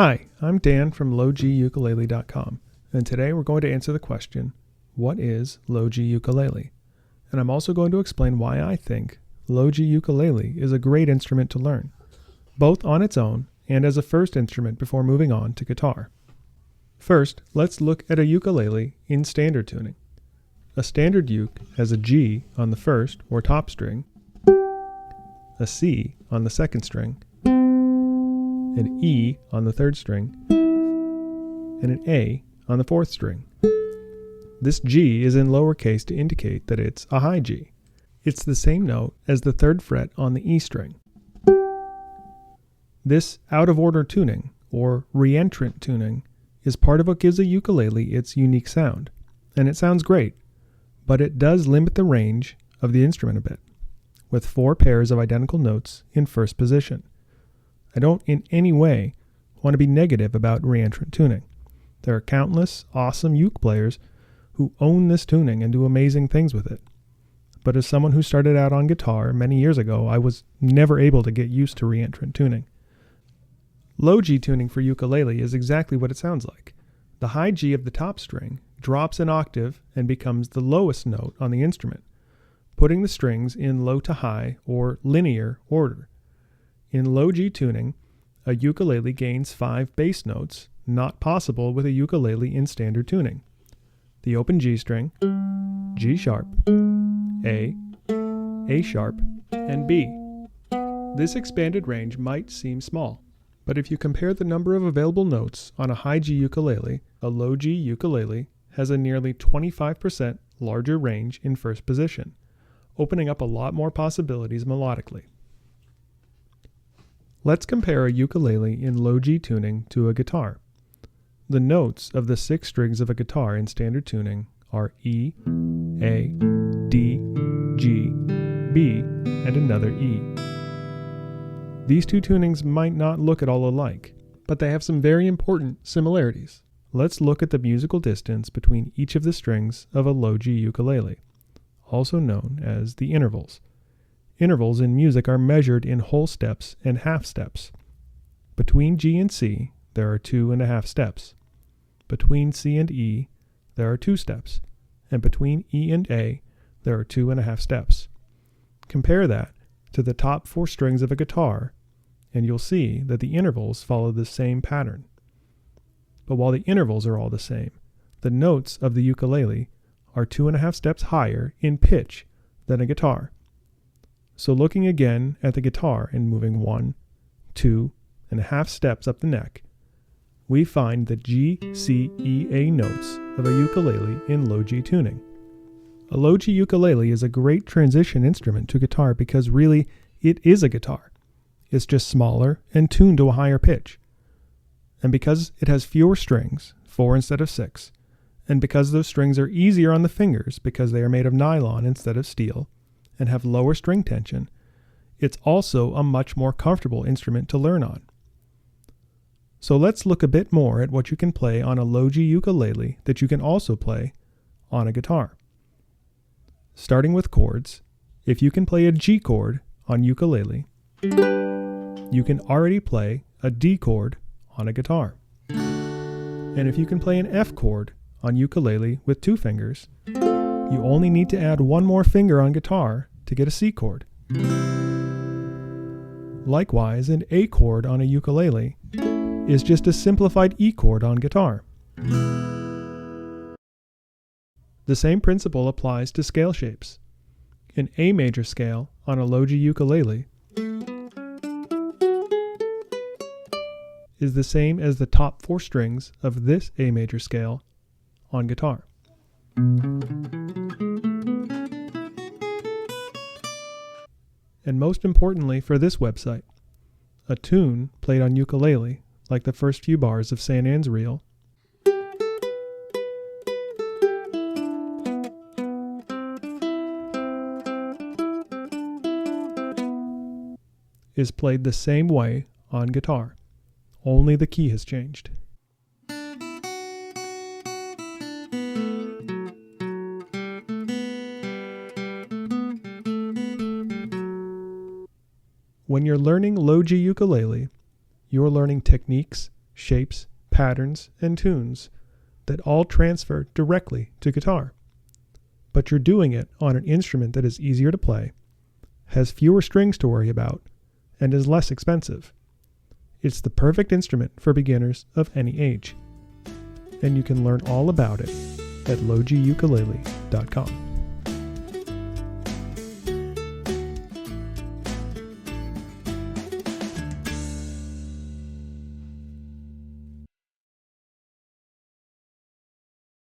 Hi, I'm Dan from lowgukulele.com, and today we're going to answer the question, what is low G ukulele? And I'm also going to explain why I think low G ukulele is a great instrument to learn, both on its own and as a first instrument before moving on to guitar. First, let's look at a ukulele in standard tuning. A standard uke has a G on the first or top string, a C on the second string, an E on the third string, and an A on the fourth string. This G is in lowercase to indicate that it's a high G. It's the same note as the third fret on the E string. This out-of-order tuning, or reentrant tuning, is part of what gives a ukulele its unique sound, and it sounds great, but it does limit the range of the instrument a bit, with 4 pairs of identical notes in first position. I don't in any way want to be negative about reentrant tuning. There are countless awesome uke players who own this tuning and do amazing things with it. But as someone who started out on guitar many years ago, I was never able to get used to reentrant tuning. Low G tuning for ukulele is exactly what it sounds like. The high G of the top string drops an octave and becomes the lowest note on the instrument, putting the strings in low to high or linear order. In low G tuning, a ukulele gains 5 bass notes, not possible with a ukulele in standard tuning. The open G string, G sharp, A sharp, and B. This expanded range might seem small, but if you compare the number of available notes on a high G ukulele, a low G ukulele has a nearly 25% larger range in first position, opening up a lot more possibilities melodically. Let's compare a ukulele in low G tuning to a guitar. The notes of the 6 strings of a guitar in standard tuning are E, A, D, G, B, and another E. These two tunings might not look at all alike, but they have some very important similarities. Let's look at the musical distance between each of the strings of a low G ukulele, also known as the intervals. Intervals in music are measured in whole steps and half steps. Between G and C, there are 2.5 steps. Between C and E, there are 2 steps. And between E and A, there are 2.5 steps. Compare that to the top 4 strings of a guitar, and you'll see that the intervals follow the same pattern. But while the intervals are all the same, the notes of the ukulele are 2.5 steps higher in pitch than a guitar. So looking again at the guitar and moving 1, 2.5 steps up the neck, we find the G, C, E, A notes of a ukulele in low G tuning. A low G ukulele is a great transition instrument to guitar because really it is a guitar. It's just smaller and tuned to a higher pitch. And because it has fewer strings, 4 instead of 6, and because those strings are easier on the fingers because they are made of nylon instead of steel, and have lower string tension, it's also a much more comfortable instrument to learn on. So let's look a bit more at what you can play on a low G ukulele that you can also play on a guitar. Starting with chords, if you can play a G chord on ukulele, you can already play a D chord on a guitar. And if you can play an F chord on ukulele with 2 fingers, you only need to add 1 more finger on guitar to get a C chord. Likewise, an A chord on a ukulele is just a simplified E chord on guitar. The same principle applies to scale shapes. An A major scale on a low G ukulele is the same as the top 4 strings of this A major scale on guitar. And most importantly for this website, a tune played on ukulele, like the first few bars of Saint Anne's Reel, is played the same way on guitar, only the key has changed. When you're learning low G ukulele, you're learning techniques, shapes, patterns, and tunes that all transfer directly to guitar. But you're doing it on an instrument that is easier to play, has fewer strings to worry about, and is less expensive. It's the perfect instrument for beginners of any age. And you can learn all about it at logigukulele.com.